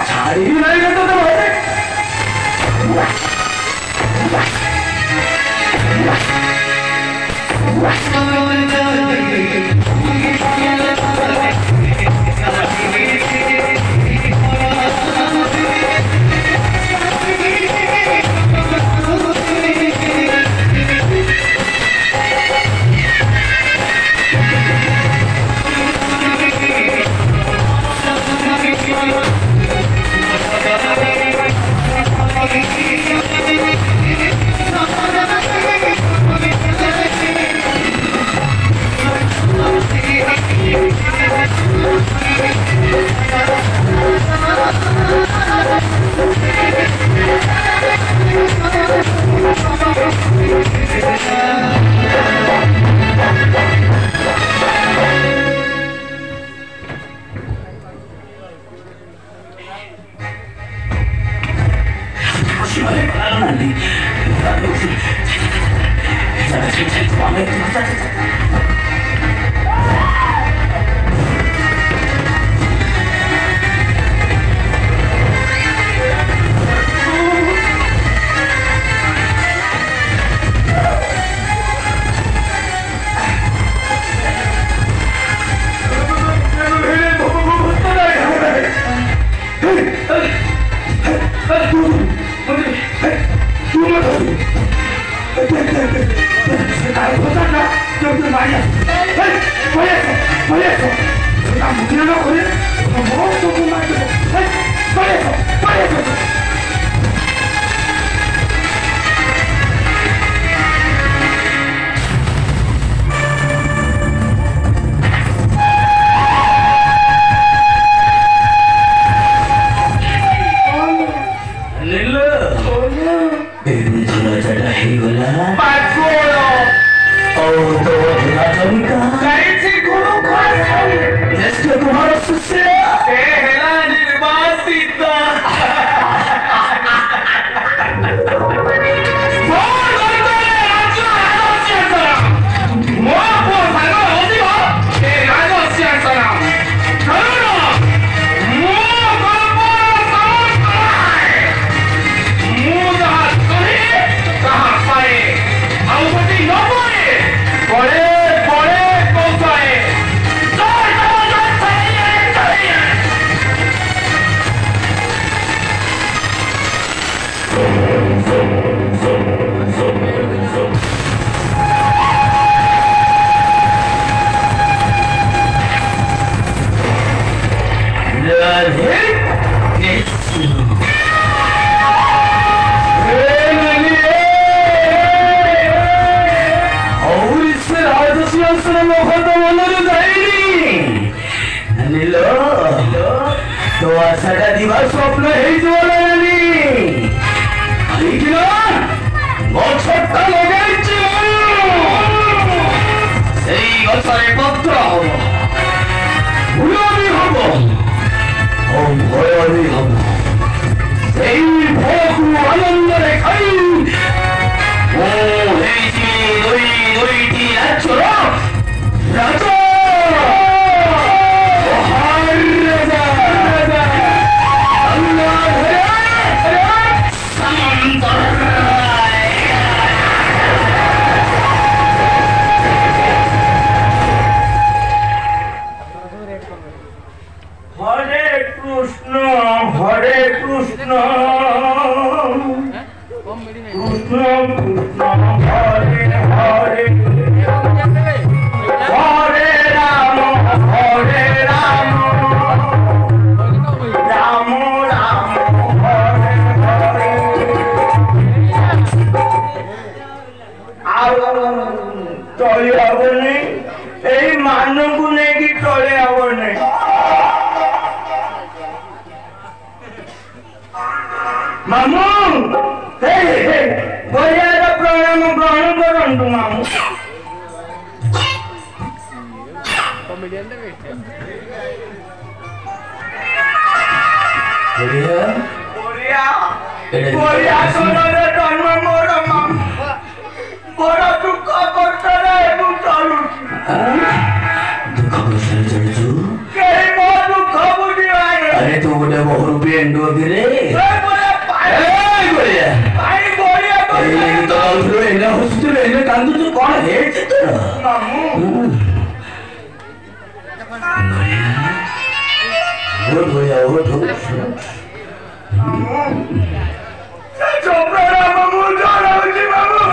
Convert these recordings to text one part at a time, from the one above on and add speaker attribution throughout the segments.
Speaker 1: झाड़ी नहीं करता तो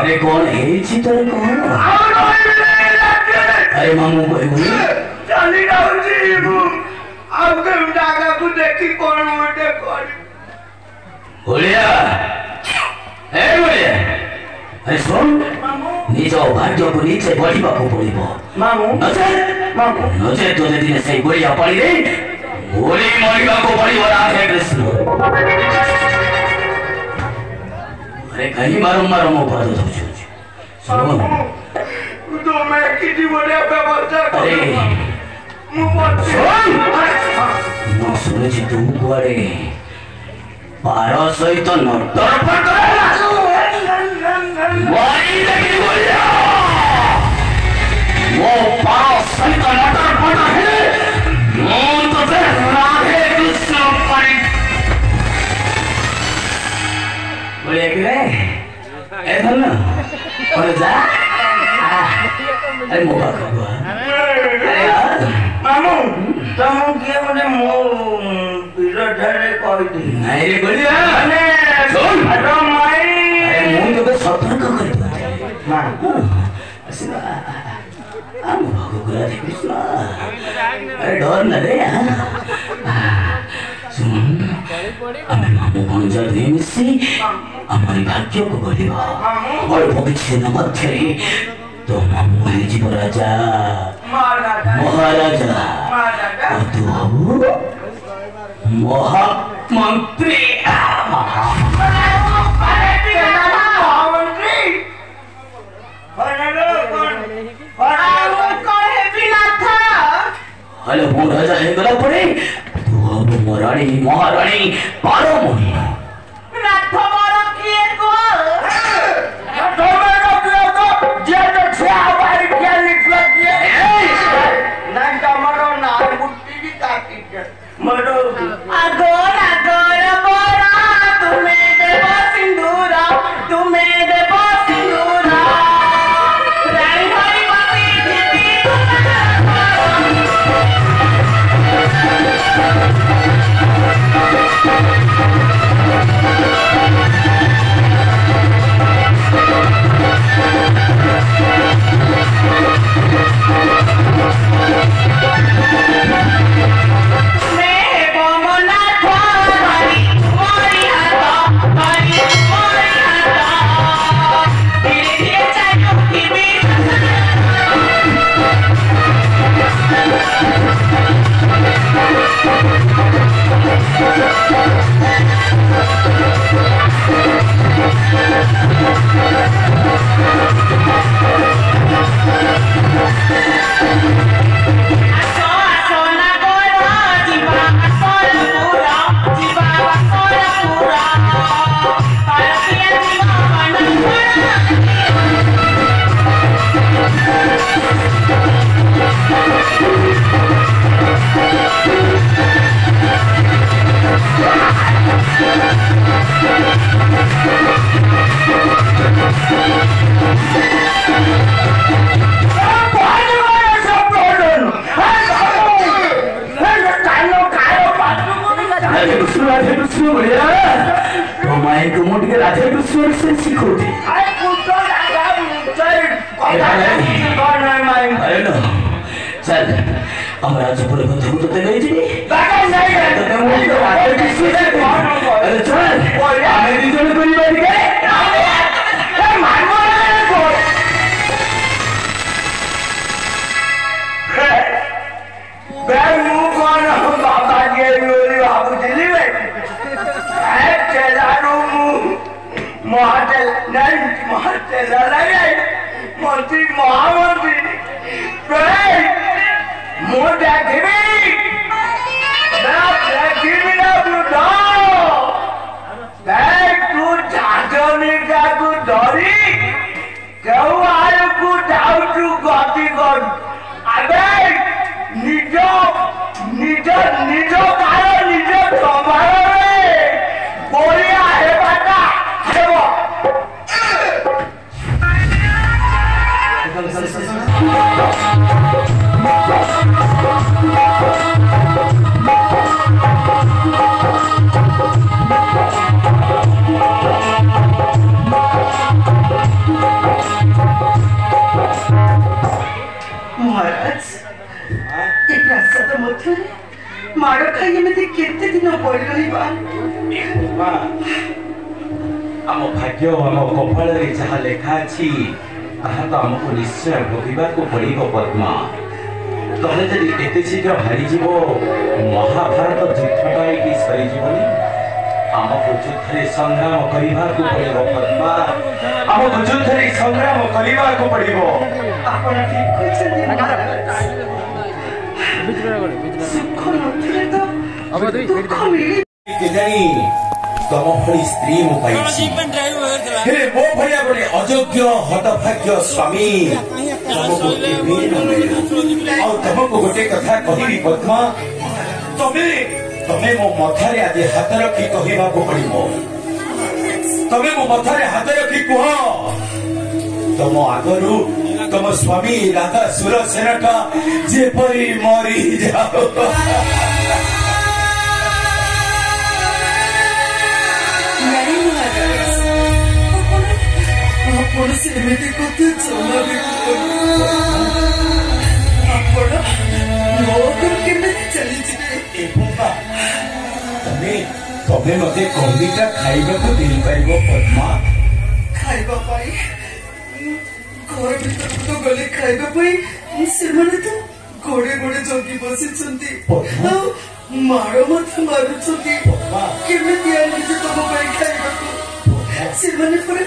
Speaker 1: अरे कौन है चितर कौन? अरे मामू कोई बोली
Speaker 2: चली जाओ जी आपके जागा को देखी कौन मुझे कौन
Speaker 1: बोलिया ए बोलिया अरे सुन निज भाग्य को नीचे बढ़िबा को पड़िबो
Speaker 2: मामू
Speaker 1: नचे तो दिन से गोलिया पड़ी रे गोली मरिबा को पड़िबो राधे कृष्ण अरे कहीं मारो मो बात तो सुन
Speaker 2: तो मैं किसी बड़े व्यवस्था
Speaker 1: अरे सुन सुन जी तू कुआड़े पारो सहित नटर पटरा मारी लगी बोलिया वो पारो सहित नटर पटरा है मोन तो फिर राधे कृष्ण पड़ी बोलिए कि रे ए धन और जा अरे मोबा को
Speaker 2: मामू तुम किए मुझे मो पीरो ढरे कोई दी
Speaker 1: नहीं रे बोलिया
Speaker 2: अरे
Speaker 1: सुन
Speaker 2: अरे माई
Speaker 1: अरे मुंह तो सतर्क कर
Speaker 2: मां
Speaker 1: असिना हम भगवान राधे कृष्ण अरे डर न रे सुन हमें मामू भंजर दे मिसी हमारी भाग्य को बढ़िबा और भविष्य न मध्य तो मामू है जीव राजा महाराजा और तू हो महामंत्री हेलो वो राजा है गला पड़े तू अब महारानी महारानी पारो मोही
Speaker 2: नाथ मारो किए को तो मेरा किए को जे तो छे हमारी क्या निकला किए नहीं तो मरो ना बुट्टी की काटी मरो अगोरा गोरा बोरा तुम्हें देवो सिंदूरा तुम्हें देवो सिंदूरा रानी हरी बसी दीदी ରହିବା
Speaker 1: आम भाग्य आम कपाल जहाँ लेखा अच्छी ताहा तो आमको निश्चय भोगवाक पड़ो पद्मा तमें जदि एत शीघ्र हारीज महाभारत युद्धटा ये सरीजनी आमको युद्ध संग्राम करने पड़ो पद्मा आमको युद्ध संग्राम करने पड़ो
Speaker 2: ଆପଣ ଠିକ କହିଛନ୍ତି ସୁଖ ନଥିଲେ ତ ଦୁଃଖ ମିଳି
Speaker 1: केजानी तम भली स्त्री मो पाइछि हेले मो भलिया गोटे अयोग्य हतभाग्य स्वामी तुमको केबे न मिले और तुमको गोटे कथा कहिबी पद्मा तमे तमे मो मथारे आदि हाथ रखी कहिबा को पड़िबो तमे मो मथारे हाथ रखी कह तम आगरु तम स्वामी राधा सुरसेन का जेपरी मरी जाओ
Speaker 2: ଆପଣ ସେମିତି କଥା ଜମାବି ଆପଣ ମୋର କେମିତି ଚାଲିଯିବେ
Speaker 1: ତମେ ତମେ ମତେ କବିତା ଖାଇବାକୁ ଦେଇପାରିବ ପଦ୍ମା
Speaker 2: ଖାଇବା ପାଇଁ ଘର ଭିତରକୁ ତ ଗଲେ ଖାଇବା ପାଇଁ ସେମାନେ ତ ଗୋଡେ ଗୋଡେ ଜଗି ବସିଛନ୍ତି ଆଉ ମାଡ଼ ମଧ୍ୟ ମାରୁଛନ୍ତି କେମିତି ଆଣିଛି ତମ ପାଇଁ ଖାଇବାକୁ ସେମାନେ ପୁରା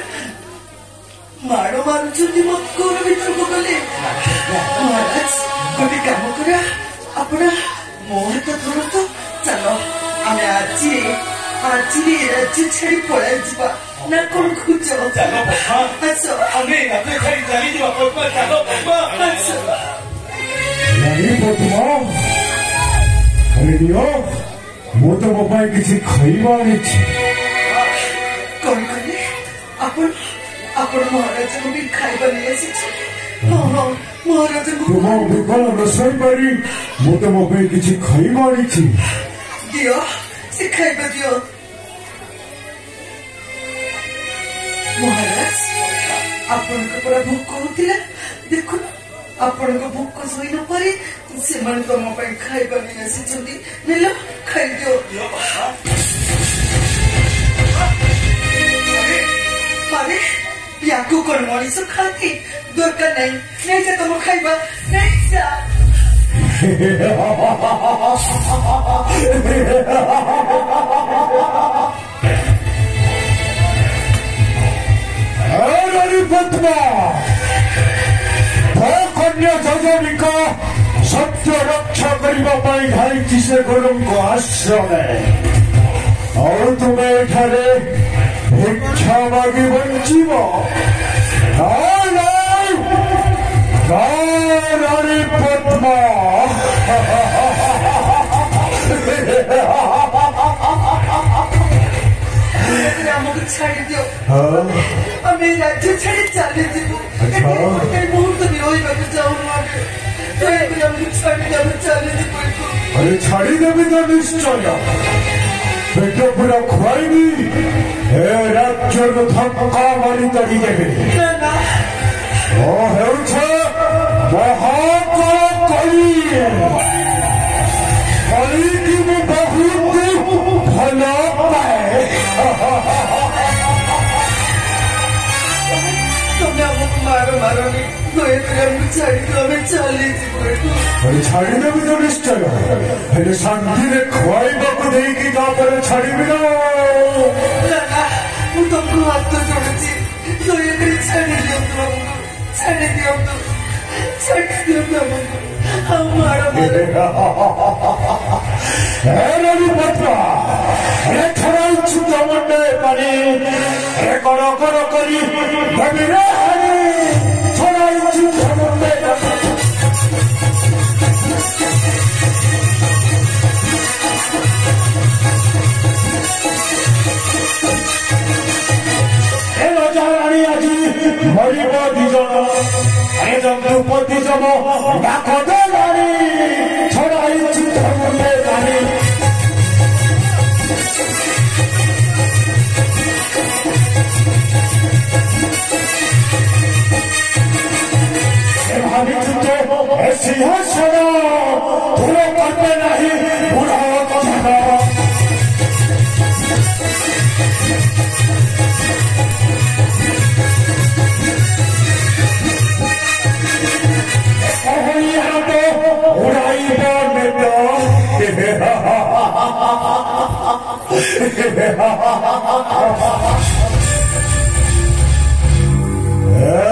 Speaker 2: ମାଡ଼ ମାରୁଛନ୍ତି ମୋ ଘର ଭିତରକୁ ଗଲେ ମହାରାଜ ଗୋଟେ କାମ କର ଆପଣ ମୋ ହାତ ଧରନ୍ତୁ ଚାଲ ଆମେ ଆଜି ରାଜ୍ୟ ଛାଡି ପଳାଇ ଯିବା ନା କଣ କହୁଛ ଆସ
Speaker 1: ଆମେ ରାଜ୍ୟ ଛାଡି ଚାଲିଯିବା ପଦ୍ମା ଚାଲ ପଦ୍ମା
Speaker 2: ଆସ
Speaker 3: ମୁଁ ତ ମୋ ପାଇଁ କିଛି ଖାଇବା ଆଣିଛି
Speaker 2: କଣ କଲେ ଆପଣ ମହାରାଜଙ୍କୁ ବି ଖାଇବା ନେଇ ଆସିଛି ହଁ ମହାରାଜଙ୍କୁ
Speaker 3: ତୁମ ବିକଳ ରୋଷେଇ କରି ମୁଁ ତ ମୋ ପାଇଁ କିଛି ଖାଇବା ଆଣିଛି
Speaker 2: ଦିଅ ସେ ଖାଇବା ଦିଅ ମହାରାଜ ଆପଣଙ୍କ ପୁରା ଭୋକ ହଉଥିଲା ଦେଖୁନ ଆପଣଙ୍କ ଭୋକ ଶୋଇ ନ ପାରି ସେମାନେ ତମ ପାଇଁ ଖାଇବା ନେଇ ଆସିଛନ୍ତି ନେଲ ଖାଇଦିଅ ଆରେ ୟାକୁ କଣ ମଣିଷ ଖାଆନ୍ତି ଦରକାର ନାହିଁ ନେଇଯା ତମ ଖାଇବା ନେଇଯା
Speaker 3: पद्मा कन्या जजनिक सत्य रक्षा करने धाई से गुरु को आश्रम और तुम्हें एठारे भिक्षा मागी बंचीब रानी पद्मा
Speaker 2: ଆମକୁ ଛାଡି ଦିଅ ଆମେ ରାଜ୍ୟ ଛାଡି ଚାଲିଯିବୁ ମୁହୂର୍ତ୍ତ ବି ରହିବାକୁ ଚାହୁଁନୁ ଆମେ ଆମକୁ ଛାଡି ଆମେ ଚାଲିଯିବୁ
Speaker 3: अरे छाड़ी देवी तो निश्चय पेट पूरा खुआईबी राज्य धक्का मारी तड़ी देवी महाकाल कली कली की भी बहुत भला पाए
Speaker 2: तुमने हमको मारो नहीं हमको छाड़ी दो हमें चालीजिबू
Speaker 3: छाड़ी देवी तो निश्चय हेले शांति रे खुआईबाकू देकी तापर छाड़ीबी ना
Speaker 2: ମୁଁ ତମକୁ ହାତ ଯୋଡୁଛି ଦୟାକରି ଛାଡି ଦିଅନ୍ତୁ ଆମକୁ ଛାଡି ଦିଅନ୍ତୁ ଆମକୁ ଆଉ ମାଡ଼
Speaker 3: पत्र छड़ाई दमंडे पानी कड़ कड़ करी छड़ाई दमंडे मरिब दिज द्रौपदी जब डाक देलानी छड़ाई दमंडे पानी सिंहासन पूरा करते नहीं बुढ़ा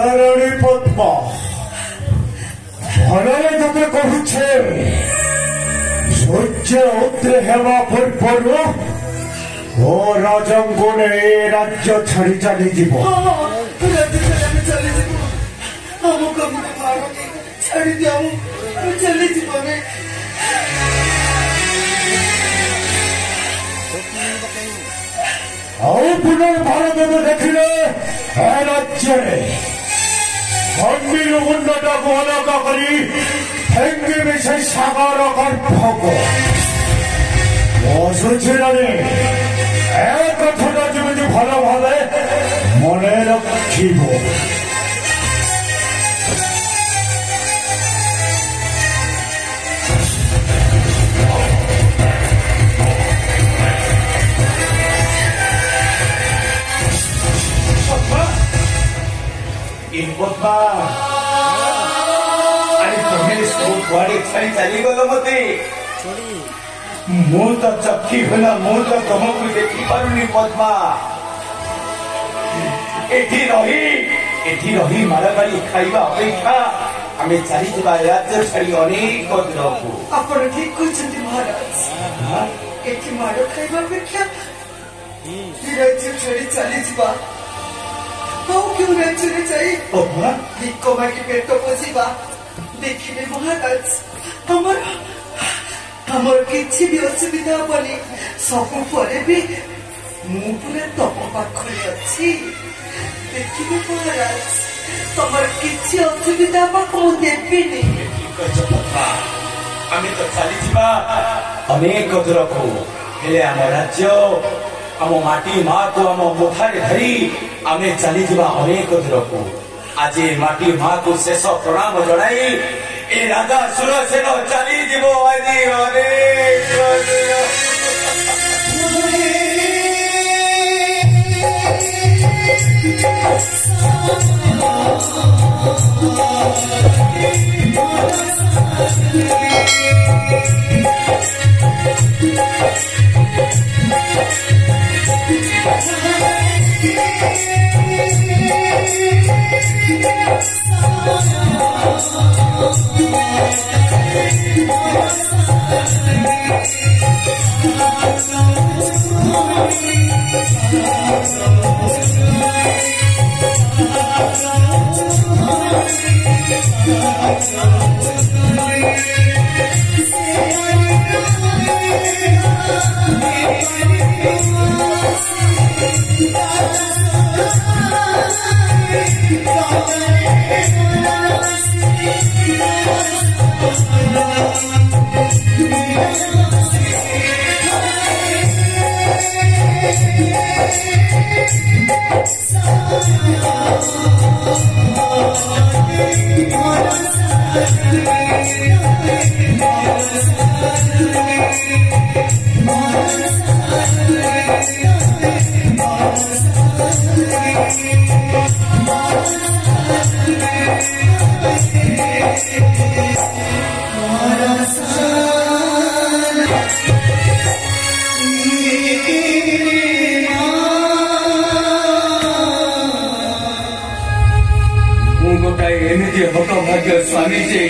Speaker 3: রানী পদ্মা ভনরে তোকে কহুছে সূর্য উত্তরে হেবা পূর্বর ও রাজঙ্গনে এ রাজ্য ছাড়ি চালি যাব
Speaker 2: ছাড়ি যাও চলে জীবনে
Speaker 3: ଆଉ ପୁନର୍ଭାରତରେ ଦେଖିଲେ ଏ ରାଜ୍ୟରେ ଧର୍ମୀର ଉନ୍ନତକୁ ଅଲଗା କରି ଫେଙ୍ଗିବେ ସେ ସାଗର ଗର୍ଭକୁ ସୁଚିରାଣୀ ଏ କଥାଟା ଯେମିତି ଭଲ ଭାବେ ମନେ ରଖିବ।
Speaker 1: पद्मा अरे तुम्हें स्कूल कुआड़े छाड़ी चली गलो मते मु तो चक्की होला मु तो तुमको देखी पारुनी पद्मा एठी रही मारामारी खाइबा अपेक्षा आमे चली जबा राज्य छाड़ी अनेक दूरको
Speaker 2: आपण ठीक कहते महाराज एठी मारो खाइबा अपेक्षा राज्य छाड़ी चली जबा क्यों राज्य चाहिए भिक्को माटी पेट पोषा देखिए महाराज हमर किसी भी असुविधा हेनी सब पर भी मु पूरा तम पाखे अच्छी देखिए महाराज तुम किसी असुविधा देवी
Speaker 1: आम तो चली जा अनेक दूर को आम राज्य आम माटी माँ को आम मुखारे धरी आमे चली जा अनेक दूर को आज माटी माँ को शेष प्रणाम जनाई ए राजा सुरसेन चली जीव आज अनेक हतभाग्य स्वामी जी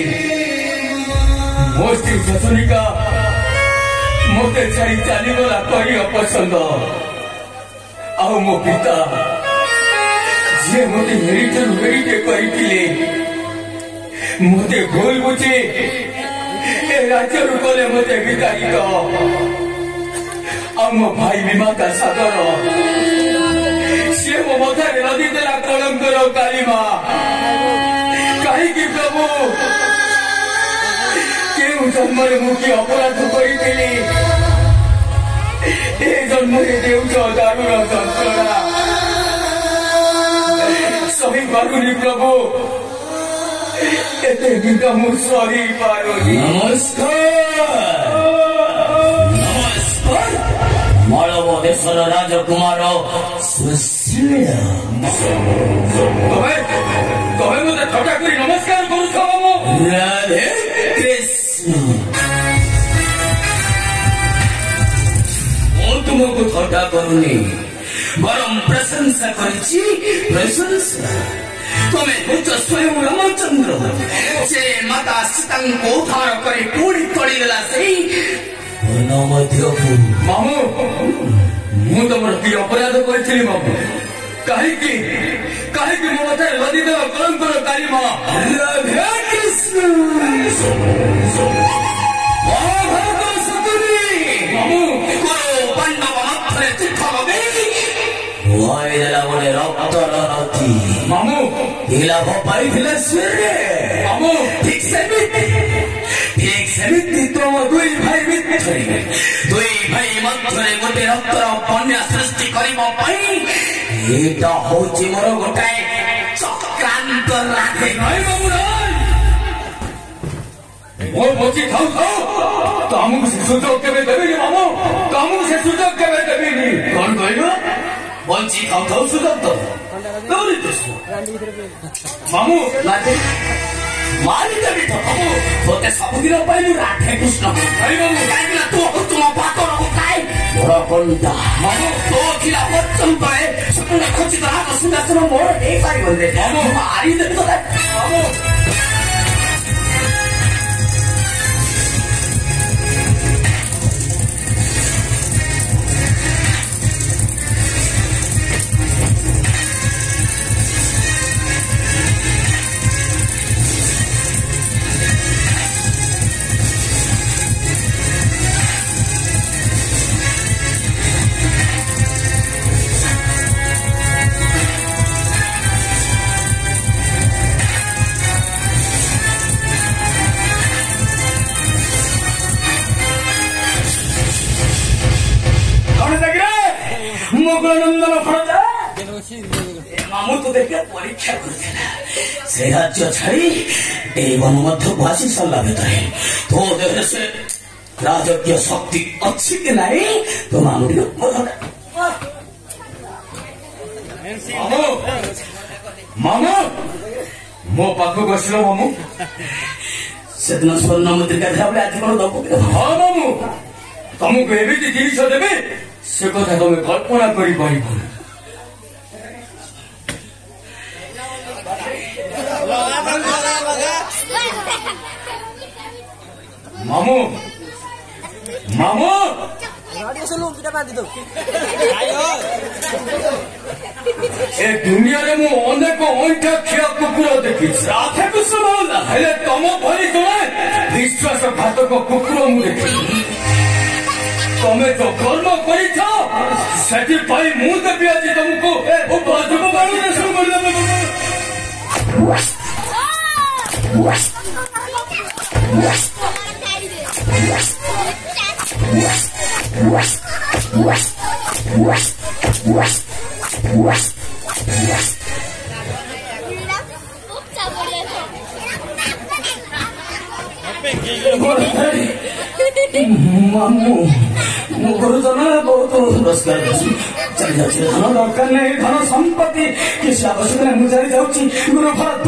Speaker 1: मोस्ती ससुरिका मते छाई चली गला करी अपसंद आउ मो पिता जे मते हेरिटे करिथिले मते भूल बुझी ए राज्य रूपले मते विताड़ित आउ मो भाई विमाता सागर से मो मथारे नदी देला कलंकर कालीमा कहीं प्रभु क्यों जन्म मुखी अपराध करी जन्म देउछ दारुण जंत्रणा सही पारुनी प्रभु एते बिंद मु सही पारुनी।
Speaker 4: नमस्कार मालव देशर राजकुमार सुशील
Speaker 1: तुम्हें मुझे ठटा करी नमस्कार करू
Speaker 4: राधे कृष्ण
Speaker 1: तुम
Speaker 4: तुमको थोड़ा करूनी बरम प्रशंसा करिछि प्रशंसा तुम्हें बुझ स्वयं रामचंद्र से माता सीता को उद्धार करे पूरी तोड़ी देला सही मामू मु तुम की अपराध करी मामू कहीं मो मत लदी देव कलंकर काली माँ राधा कृष्ण महाभारत सतुरी मामू करो पांडव मात्रे चिट्ठा लगे वायला बोले रक्त रती मामू दिला भपाई दिला सुरे मामू ठीक से तुम दुई भाई मध्य गोटे रक्तर बन्या सृष्टि करने एटा होची मोर गोटाए चक्रांत राधे भाई मामू मोर बची खाऊ तो हमको से सुजोग केबे देबेनी मामू तो हमको से सुजोग केबे देबेनी कौन कहलो बची खाऊ सुजोग तो दौड़ी तो मामू लाजे मारी देबी तो मामू तोते सबुदिन पाइलु राधे कृष्ण भाई मामू काइना तो तुम पातो रहुताई मोर कोंटा मामू तो खिला बच्चन पाए सुना खचित राग सुंदर मोर ए पाई बोले मामू मारी देबी तो मामू मामू तो देखे परीक्षा करथिला से राज्य छाड़ी ए वन मध्य भाषी सल्ला भितर तो देह से राजकीय शक्ति अच्छी कि नहीं तो मामू मामू मो पाख बसलो मामू से दिन स्वर्ण मंत्री का ध्यान आज कौन दबो हाँ मामू तुमको एवं जिनिस देवे से कथा तुम कल्पना करी पारिबो मामू ए दुनिया रे मु अनेक ओंठा खिया कुकुर देखी राधे कृष्ण हेले तुम भरी जड़े विश्वासघातक कुकुर मु देखी तुम्हें जो कर्म कर मु देवी आज तुमको मामू गुरुजन बहुत पुरस्कार चली जाऊँ धन दरकार नहीं धन संपत्ति किसी आवश्यक नहीं मुझे जाऊँगी गुरु भरत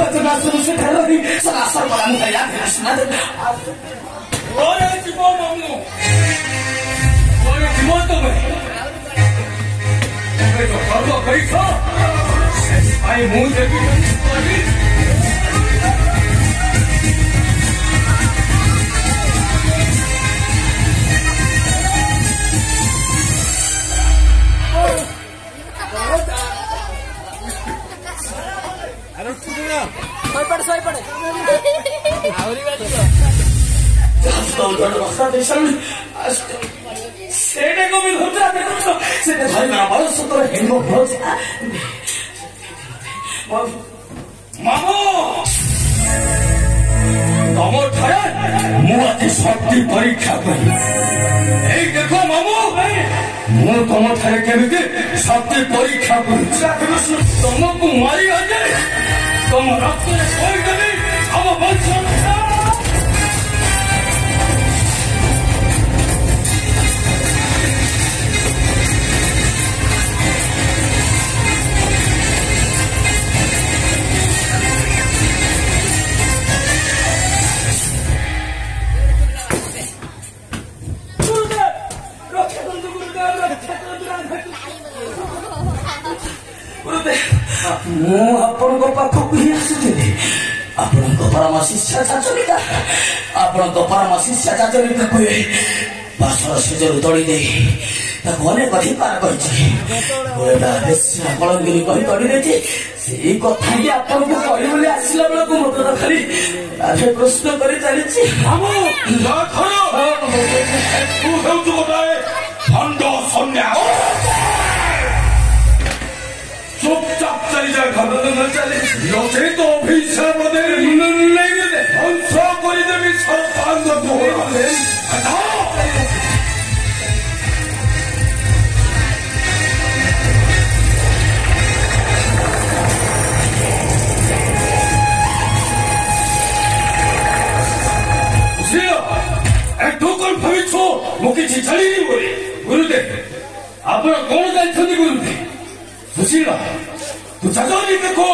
Speaker 4: सेठारी सदा सर्वदा मुझे शक्ति परीक्षा करी देखो मामू मु तुम थे केमी शक्ति परीक्षा करी तुमको मारी तुम रक्त देवी हम वंश ମୁଁ ଆପଣଙ୍କ ପାଖକୁ ହିଁ ଆସିଥିଲି। ଆପଣଙ୍କ ପରମ ଶିଷ୍ୟ ଚାଚରିକା, ଆପଣଙ୍କ ପରମ ଶିଷ୍ୟ ଚାଚରିକାକୁ ବାସର ସେଜରୁ ତୋଳି ଦେଇ ତାକୁ ଅନେକ ଧିକାର କରିଛି। ବେଶ୍ୟା କଳଙ୍ଗିରି କହି ତୋଳି ଦେଇଛି। ସେଇ କଥା ହିଁ ଆପଣଙ୍କୁ କହି ବୋଲି ଆସିଲା ବେଳକୁ ମତେ ଖାଲି ରାଧେ ପ୍ରଶ୍ନ କରି ଚାଲିଛି।
Speaker 1: ତୁ ହେଉଛୁ ଗୋଟାଏ ଭଣ୍ଡ ସନ୍ନ୍ୟାସ। ଚୁପଚାପ ଚାଲିଯାଏ। ନଚେ ତ ଅଭିଶାପ ଦେଇ ଧ୍ୱଂସ କରିଦେବି ସରକାରଙ୍କ ଦୋହରେ। ତୁ କଣ ଭାବିଛୁ ମୁଁ କିଛି ଛାଡ଼ିନି ବୋଲି? ଗୁରୁଦେବ ଆପଣ କଣ ଜାଣିଛନ୍ତି? ଗୁରୁଦେବ ସୁଶୀଳ ତୁ ଚାଚରିକାକୁ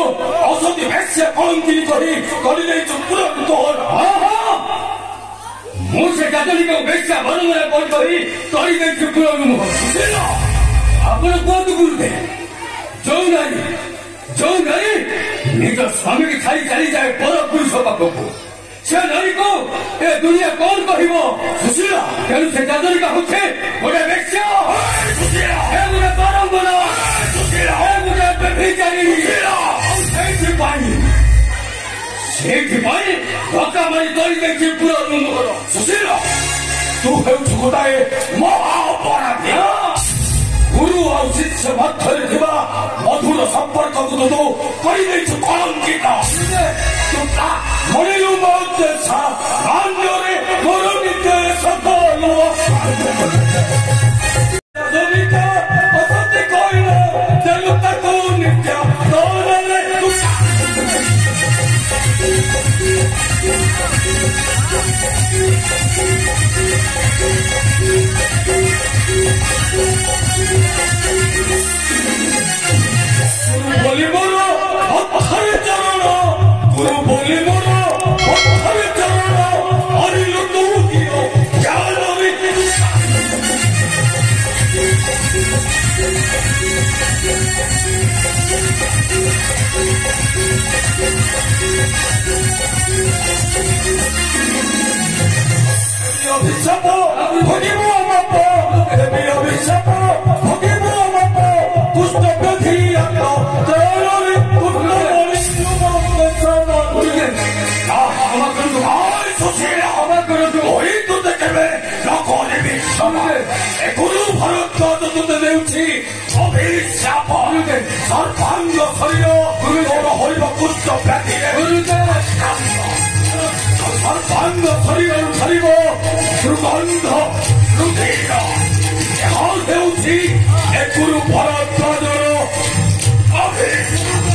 Speaker 1: ଅସତି ବେଶ୍ୟା କଳଙ୍କିନି କହି କରିଦେଇଛୁ ପୁରା ତୋର। ମୁଁ ସେ ଚାଚରିକାକୁ ବେଶ୍ୟା ବରମରା କହି କରିଦେଇଛୁ ପୁରା ସୁଶୀଳ। ଆପଣ କୁହନ୍ତୁ ଗୁରୁଦେବ, ଯୋଉ ନାରୀ ନିଜ ସ୍ୱାମୀକି ଛାଡ଼ି ଚାଲିଯାଏ ପର ପୁରୁଷ ପାଖକୁ, ସେ ନାରୀକୁ ଏ ଦୁନିଆ କଣ କହିବ? ସୁଶୀଳ ତେଣୁ ସେ ଚାଚରିକା ହଉଛି ଗୋଟେ ବେଶ୍ୟା, ଗୋଟେ ପରମ୍ପରା, ଗୋଟେ ବ୍ୟଭିଚାରୀ। ସେଇଥିପାଇଁ ଧକ୍କା ମାରି କରିଦେଇଛି ପୁରା ମୋର। ସୁଶୀଳ ତୁ ହେଉଛୁ ଗୋଟାଏ ମହା ଅପରାଧୀ। ଗୁରୁ ଆଉ ଶିଷ୍ୟ ମଧ୍ୟରେ ଥିବା ମଧୁର ସମ୍ପର୍କକୁ ତୁ କରିଦେଇଛୁ କଳଙ୍କିତ। ମଣିଲୁ ଉଦ୍ଦେଶ ରାଜ୍ୟରେ ମୋର ନିର୍ଦ୍ଦେଶ ଅସତ୍ୟ କହିଲେ ତେଣୁ ତାକୁ ନିତ୍ୟ ବୋଲି ମୋର ହଠାରେ ଚରଣ, ଗୁରୁ ବୋଲି ମୋର ହଠାରେ ଚରଣ, ହରିଲୁ ତୁ ଅଭିଶାପ ଭୋଗିବୁ ଅମାପ, ଦେବୀ ଅଭିଶାପ ଭୋଗିବୁ ଅମାପ, କୁଷ୍ଠ ବ୍ୟାଧି ତେଣରେ ଗୁରୁ ଭରତ ତୋତେ ଦେଉଛି ଅଭିଶାପ। ସର୍ବାଙ୍ଗ ଶରୀର ତୋର ହୋଇବ କୁଷ୍ଠ ବ୍ୟାଧିରେ, ସର୍ବାଙ୍ଗ ଶରୀରରୁ ଧରିବ ଦୁର୍ଗନ୍ଧ ରୁଧିର। ଏହା ହେଉଛି ଏ ଗୁରୁ ଭରଦ୍ୱାଜର ଅଭିଶାପ।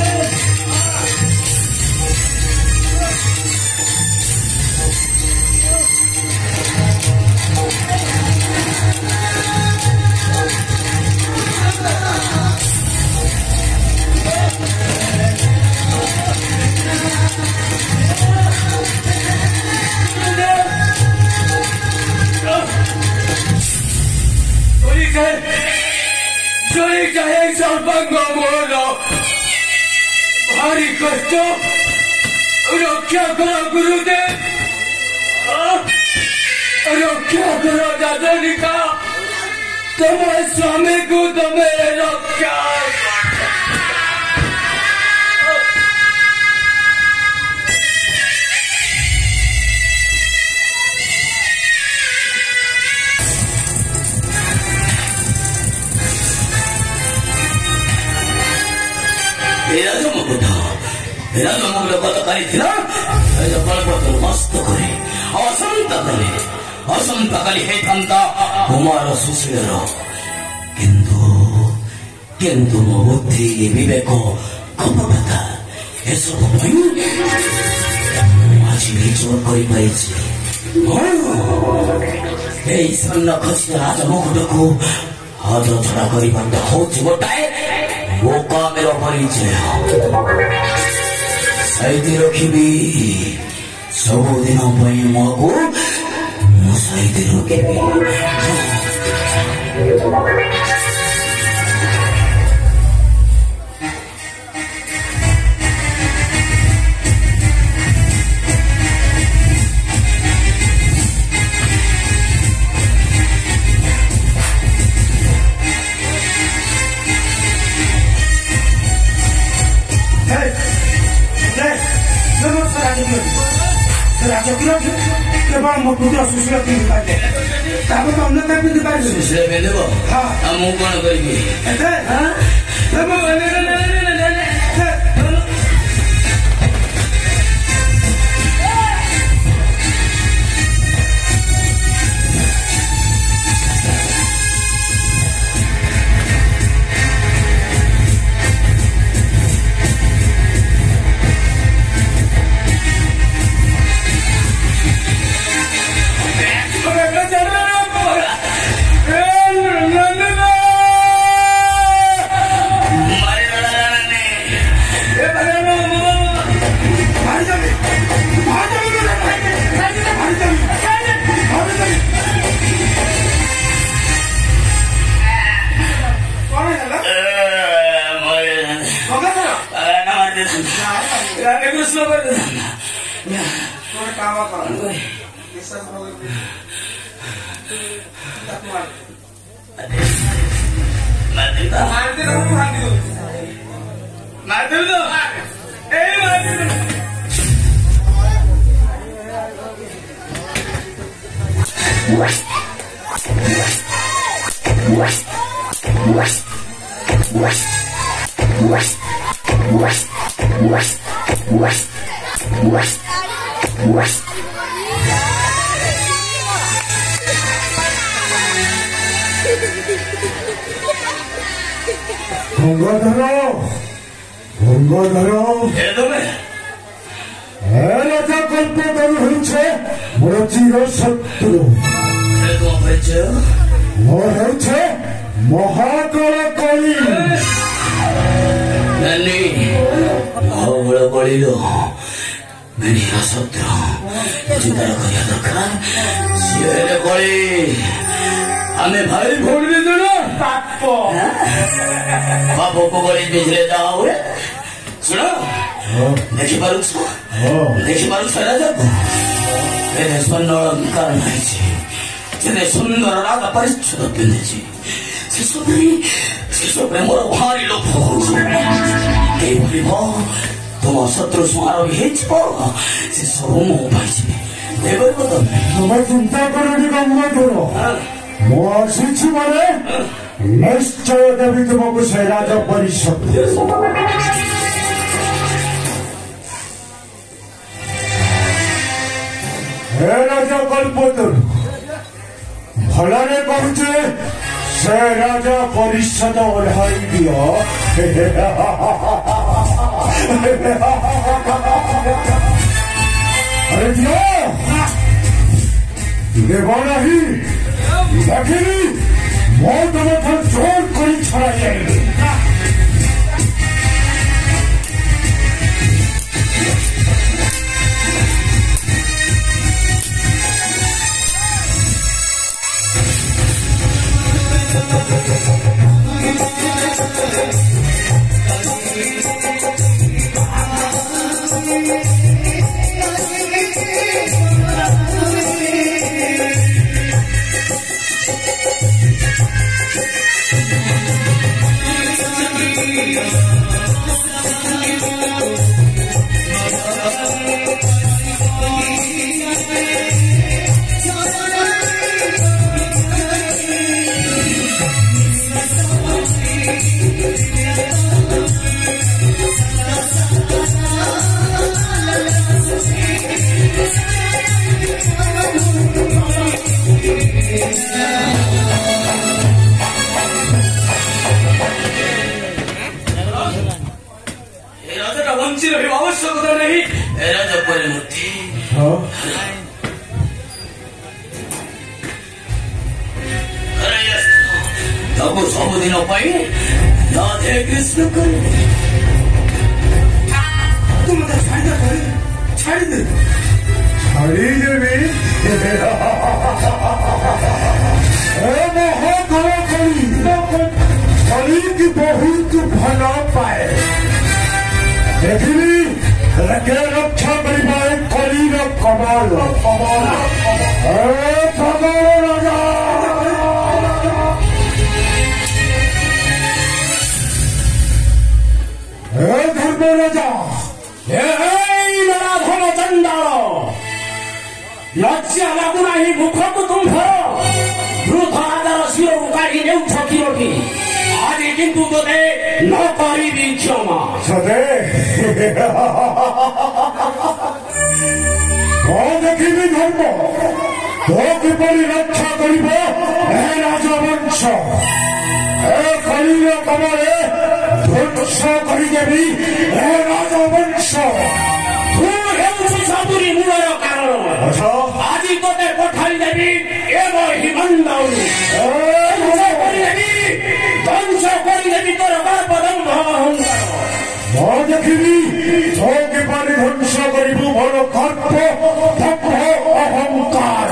Speaker 1: সর্বাঙ্গ মোর ভারী কষ্ট, রক্ষা কর গুরুদেব, রক্ষা কর চাচরিকা, তোমার স্বামীকে তুমি রক্ষা। ଅସନ୍ତକାଲି ହେଇଥାନ୍ତା କୁମାର ସୁଶୀଳର, କିନ୍ତୁ ମୋ ବୁଦ୍ଧି ବିବେକ କପଟତା ଏସବୁ ପାଇଁ ଆଜି ବିଜୟ କରିପାରିଛି। এই স্বর্ণ খচিত রাজমুকুটକୁ ହାତଛଡ଼ା କରିବାଟା ହେଉଛି ଗୋଟାଏ ବୋକାମେର ପରିଚୟ। ସାଇତି ରଖିବି ସବୁଦିନ ପାଇଁ ମୋକୁ, ମୁଁ ସାଇତି ରଖିବି।
Speaker 3: बार मो पूजा सुशीला पिंधि पारे ताको तो अन्य का पिंधि पारे
Speaker 4: सुशीला पिंधबो
Speaker 3: हां
Speaker 4: हम कोन करबी
Speaker 3: एते हां तब
Speaker 4: तुम शत्रु सुहार से सब मो
Speaker 3: चिंता माने निश्चय देवी तुमको से राजा परिषद हे राजा कल्पतरु भलाने कहचे से राजा परिषद ओढ़ाई दिया अरे दिया देवा नहीं देखिनी मौत में जोर करी छड़ा जाएगी
Speaker 1: लज्जा लाଗୁନାହିଁ ମୁଖକୁ ତୁମ୍ଭର ବୃଦ୍ଧ ରାଜାର ଶିରକୁ କାଢ଼ି ନେଉଛ କିରୋଠି ଆଜି କିନ୍ତୁ ତୋତେ ନ କରିବି କ୍ଷମା
Speaker 3: ସତେ କଣ ଦେଖିବି ଧର୍ମ ତୋ କିପରି ରକ୍ଷା କରିବ ଏ ରାଜବଂଶ ଏ କଳିର କମରେ ଧ୍ୱଂସ କରିଦେବି ଏ ରାଜବଂଶ
Speaker 1: ତୁ ହେଉଛୁ ସବୁରି ମୂଳର କାରଣ ଆଜି ତୋତେ ପଠାଇ ଦେବି ଏବ ହିମନ୍ଦଉନି ଧ୍ୱଂସ କରିଦେବି ତୋର ବାପଦମ୍ଭ ଅହଙ୍କାର
Speaker 3: ମୁଁ ଦେଖିବି ତୁ କିପରି ଧ୍ୱଂସ କରିବୁ ମୋର ଗର୍ବ ଦମ୍ଭ ଅହଙ୍କାର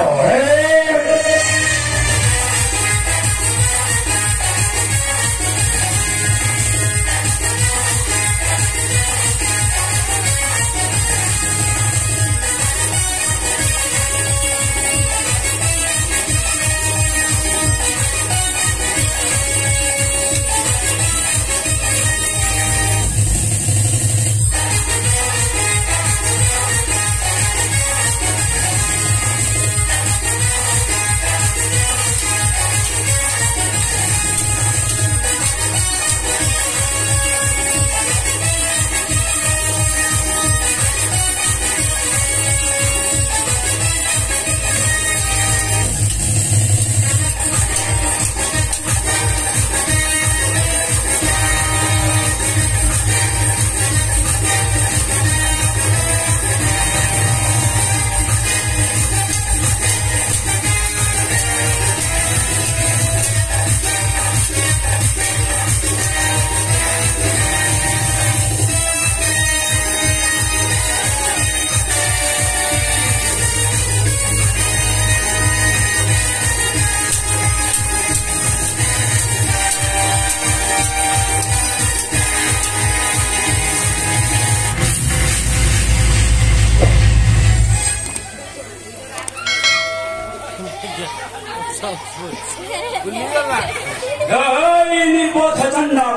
Speaker 1: নির্বোধ চণ্ডাল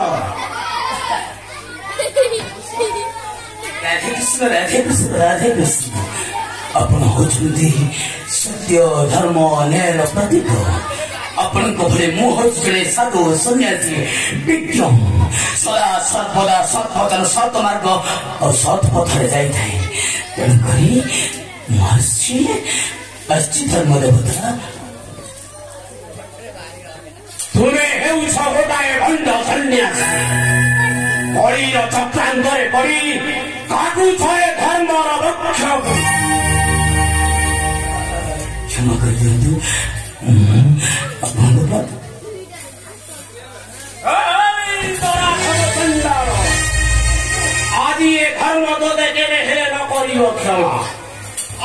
Speaker 4: राधे कृष्ण राधे कृष्ण राधे कृष्ण ଆପଣ ହଉଛନ୍ତି ସତ୍ୟ ଧର୍ମ ନ୍ୟାୟର ପ୍ରତୀକ ଆପଣଙ୍କ ଭଳି ମୁଁ ହଉଛି ଜଣେ ସାଧୁ ସନ୍ନ୍ୟାସୀ ବିଜ୍ଞ ସଦା ସର୍ବଦା ସତ୍ପଥର ସତ ମାର୍ଗ ଓ ସତ ପଥରେ ଯାଇଥାଏ ତେଣୁକରି ମହର୍ଷି ଅର୍ଚ୍ଚି ଧର୍ମ ଦେବତା
Speaker 1: ତୁମେ ହେଉଛ ଗୋଟାଏ ଭଣ୍ଡ ସନ୍ନ୍ୟାସୀ କଳିର ଚକ୍ରାନ୍ତରେ ପଡ଼ି କାଟୁଛ ଏ ଧର୍ମର ବୃକ୍ଷକୁ
Speaker 4: କ୍ଷମା କରିଦିଅନ୍ତୁ ଆପଣଙ୍କ
Speaker 1: ଆଜି ଏ ଧର୍ମ ତୋତେ କେବେ ହେଲେ ନ କରିବ କ୍ଷମା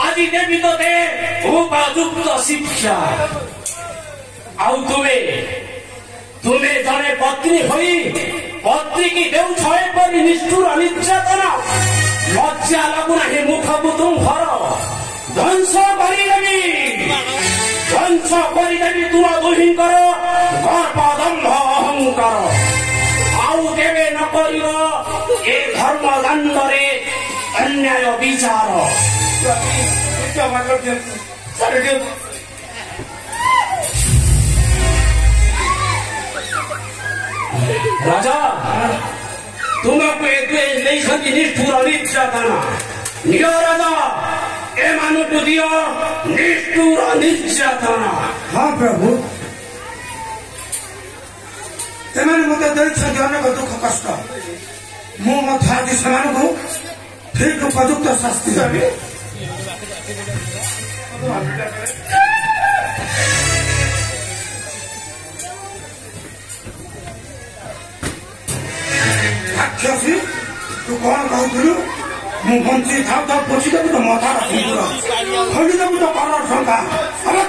Speaker 1: ଆଜି ଦେବି ତୋତେ ଉପଯୁକ୍ତ ଶିକ୍ଷା ଆଉ ତୁମେ ଜଣେ ପତ୍ନୀ ହୋଇ ପତ୍ନୀକି ଦେଉଛ ଏପରି ନିଷ୍ଠୁର ନିର୍ଯାତନା ଲଜ୍ଜା ଲାଗୁନାହିଁ ମୁଖକୁ ତୁମ୍ଭର ଧ୍ୱଂସ କରିଦେବି ତୁମ ଦୁହିଁଙ୍କର ଗର୍ବ ଦମ୍ଭ ଅହଙ୍କାର ଆଉ କେବେ ନ କରିବ ଏ ଧର୍ମ ଦାଣ୍ଡରେ ଅନ୍ୟାୟ ବିଚାର ରାଜା ତୁମକୁ ଏବେ ଦେଇଛନ୍ତି ନିଷ୍ଠୁର ନିର୍ଯାତନା ନିଜ ରାଜା ଏମାନଙ୍କୁ ଦିଅ ନିଷ୍ଠୁର ନିର୍ଯାତନା
Speaker 3: ହଁ ପ୍ରଭୁ ସେମାନେ ମୋତେ ଦେଇଛନ୍ତି ଅନେକ ଦୁଃଖ କଷ୍ଟ ମୁଁ ମଧ୍ୟ ଆଜି ସେମାନଙ୍କୁ ଠିକ ଉପଯୁକ୍ତ ଶାସ୍ତି ଦେବି ରାକ୍ଷସୀ ତୁ କଣ କହୁଥିଲୁ ମୁଁ ବଞ୍ଚି ଥାଉ ଥାଉ ପୋଛିଦେବି ତ ମଥାର ସିନ୍ଦୁର ଖୋଲିଦେବୁ ତ କର ଟଙ୍କା ଆମେ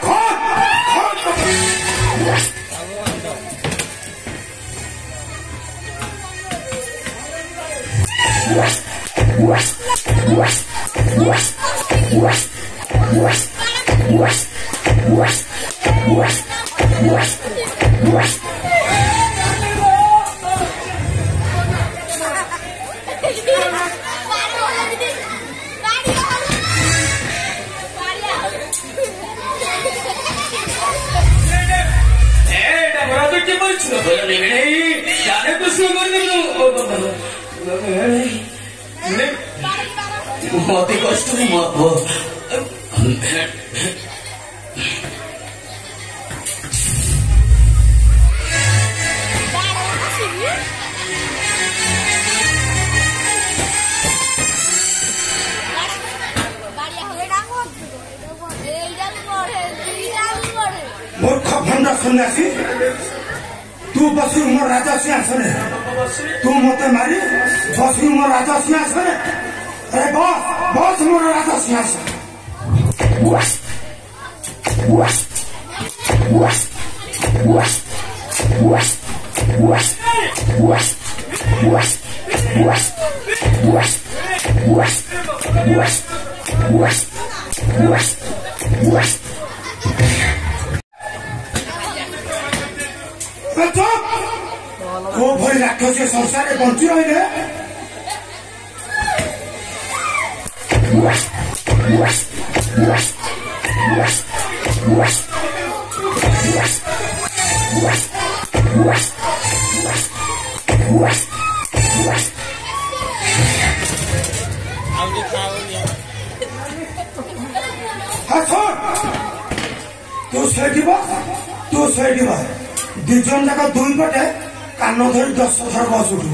Speaker 4: कृष्ण मत कष्ट
Speaker 3: मूर्ख भंड सन्यासी तू बसी मोर राजा सिंहासन तू मत मारी बसी मोर राजा सिंहासन अरे बस बस मोर राजा सिंहासन को भरी राक्षस संसार बंची रही तू सही दिजन जाक दुई पटे कान धरी 10 थर बस उठू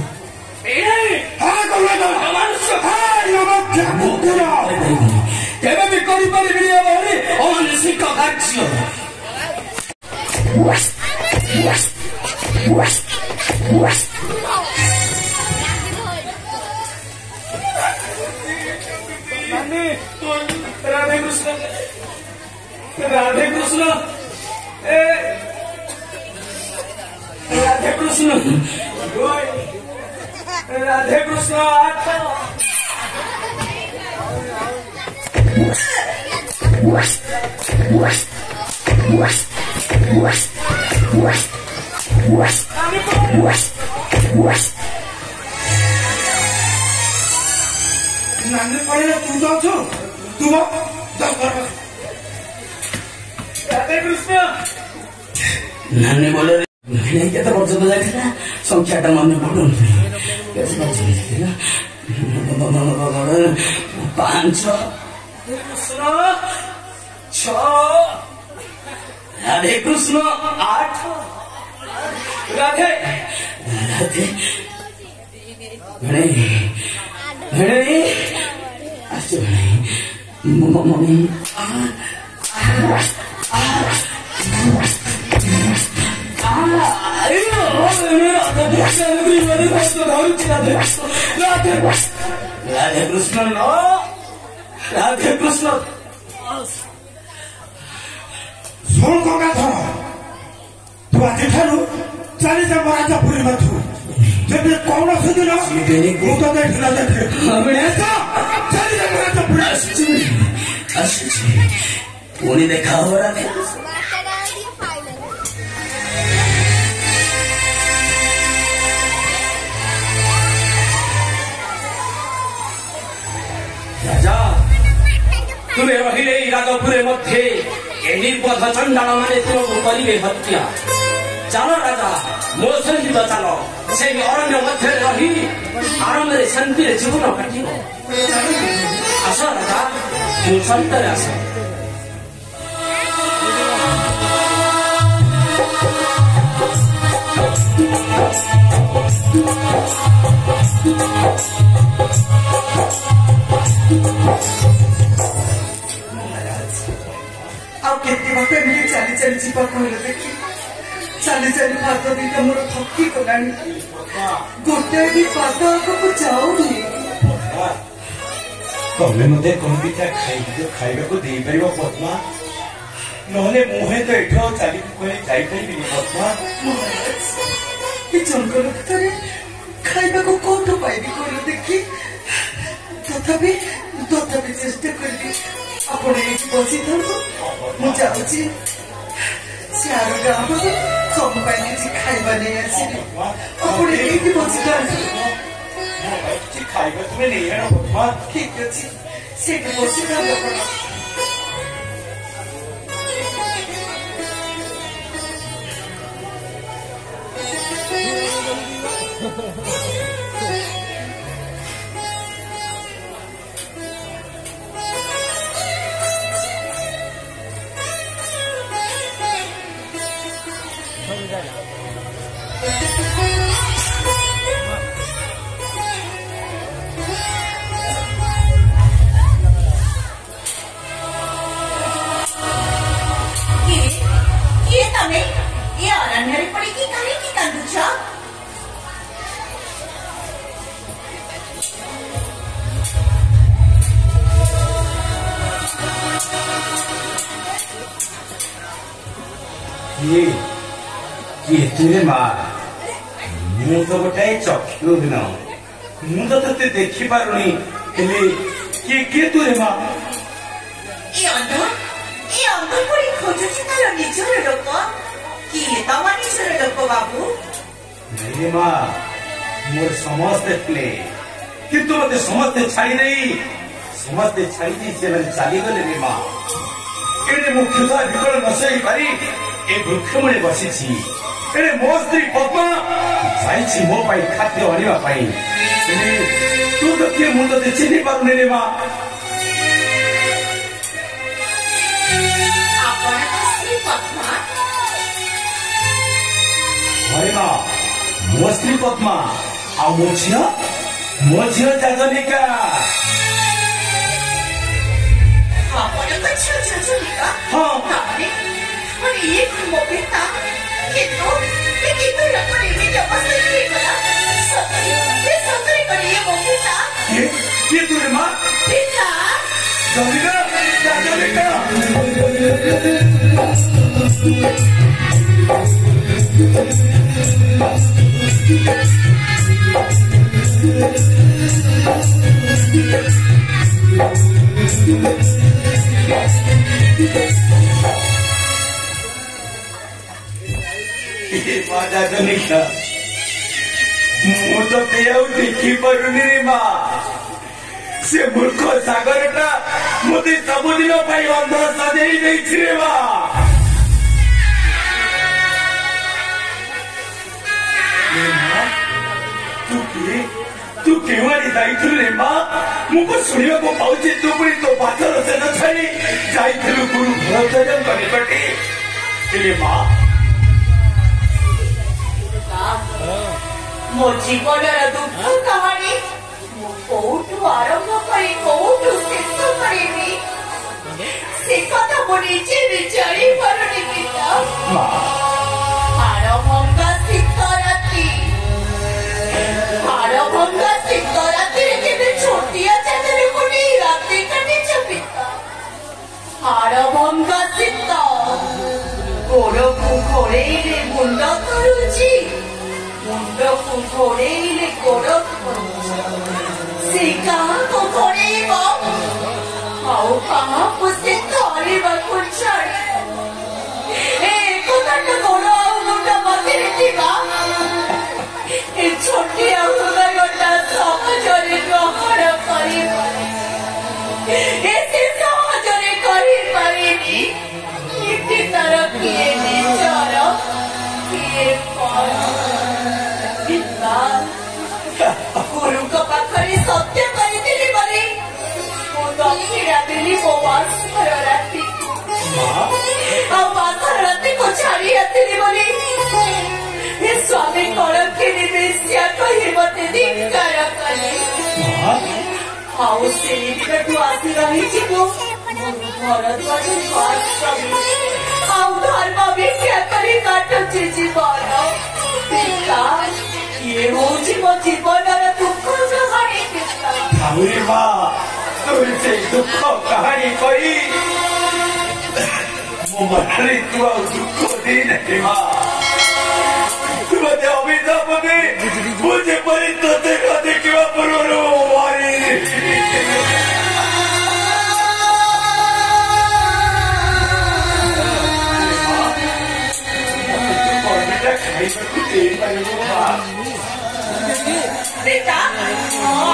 Speaker 4: केवे भी करिपारिबिनी अमानुषिक कार्य राधे कृष्ण राधे कृष्ण राधे कृष्ण राधे कृष्ण
Speaker 3: नानी पड़े तू जाऊ तू
Speaker 4: राधे कृष्ण नानी बोले केते पर्यंत जाइथिला संख्याटा मन पडुन 5 6 राधे कृष्ण 8 राधे राधे भणे आसो मम्मी राधे कृष्ण राधे कृष्ण
Speaker 3: शुण गंगाधर तू आज ठारू चली जा राजापुरी मधु जब कौन दिन मुझे देखना देखे चली जा राजापुरी
Speaker 4: पुणी देखा हो राधे राजा तुम्हें रहिले राजपुरे मध्य निर्बोध चंडाल माने तुमको करिवे हत्या चलो राजा मो सहित चलो से अरण्य मध्य रही आरंभ शांति जीवन काटिब आस राजा मो सहित आस
Speaker 5: केते बाटे मिली चली चली जीवा कहले देखी चली चली पाद दीटा मोर थकी गलानी गोटे भी पाद आगକୁ जाऊनी
Speaker 1: तमे मते कंपिता खाइबा को देई परिबो पद्मा नहले मोहे तो एठो चली कोई जाई परिबिनी पद्मा
Speaker 5: कि जंगल भितरे खाइबा को कोठो पाइबी कहले देखी तथापि चेष्टा करबी आपण एक बसी था मु जाऊची सियार गाँव कम पाइले जी खाइबा नहीं आसी आपण एक बसी था
Speaker 1: खाइबा तुम्हें नहीं है पद्मा
Speaker 5: ठीक अछि सेठ बसी था
Speaker 1: ये तुझे माँ मु तो गोटाए चक्षु दिन मु तो ते देखी पारुनी किए तुरे माँ
Speaker 5: पड़ी खोजुची तार निजर लोक किए तम निजर लोक बाबू
Speaker 1: नहीं माँ मोर समस्ते थे किंतु मत समस्ते छाड़ी नहीं समस्ते छाड़ी नहीं से मैंने चाली गले रे माँ एने मुख्यता विकल नसई पारी ए वृक्ष मुळे बसिछि एने मो स्त्री पद्मा जाइछि मो पाई खाद्य आनिबा पाई एने तू तो के मुंड ते चिनि पारुने रे माँ
Speaker 5: आपण स्त्री पद्मा
Speaker 1: अरे माँ मो स्त्री पद्मा आ मो झियो जाजनिका
Speaker 5: आपण को छियो जाजनिका
Speaker 1: हाँ
Speaker 5: पण एक मोबिता कितो लपने में जबरदस्ती के कला सतरी पर ये मोबिता
Speaker 1: ये तू रे माँ
Speaker 5: पिता
Speaker 1: जाजनिका जाजनिका मु तो देखी पारुनी रे माँ से मूर्ख सागरटा मत सबुदिन अंध सजई रे माँ तू केवाड़ी जाइलु रे माँ मुझको शुणा को पाऊे तू पुणी तो पाथर सेन छाड़ी जाइलु गुरु भरतजन निकटे माँ
Speaker 5: मो जीवन दुख कहानी कौटू आरंभ करी कौटू शेष करी से कथा मो निजे विचारी पारुनी पिता हाड़भंगा शीत राति केवे छोटिया चादर को नहीं राति काटिछ पिता हाड़भंगा शीत गोड़ को घोड़ेइले मुंड करुची मुंड को घोड़ेइले गोड़ से कहाँ को घोड़ेइब आउ कहाँ को से धरिबाकु छाड़ी एक घंटा गोड़ आउ मुंड मध्य थिबा ए छोटिया हृदयटा सहजरे ग्रहण करिपारे एते सहजरे करिपारेनी इति तार किए निजर किए पर पिता गुरुक पाखरे सत्य करिथिली बोली मो दक्षिणा देली मो बासर राति आ बासर राति को छाड़ी आथिली बोली स्वामी कड़किनी बेसिया कही मत धिक्कार कले आउ से दिनठू आसी रही भरद्वाज आउ धर्म भिक्षा करी काटुची जीवन पिता ये होची मो जीवनर दुख कहानी पिता
Speaker 1: आउरे माँ तुम से दुख कहानी कही मो मनरे तू आउ दुख दे नहीं माँ तुमने अमिताभ ने मुझे परी तो देखा देखा पूर्व मारी
Speaker 5: बेटा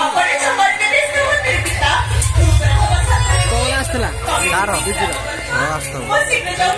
Speaker 5: अपने चंबल में देखते हो तेरे पिता कौन आस्ते ला तारो बिजरो आस्तो वो सीधे जाओ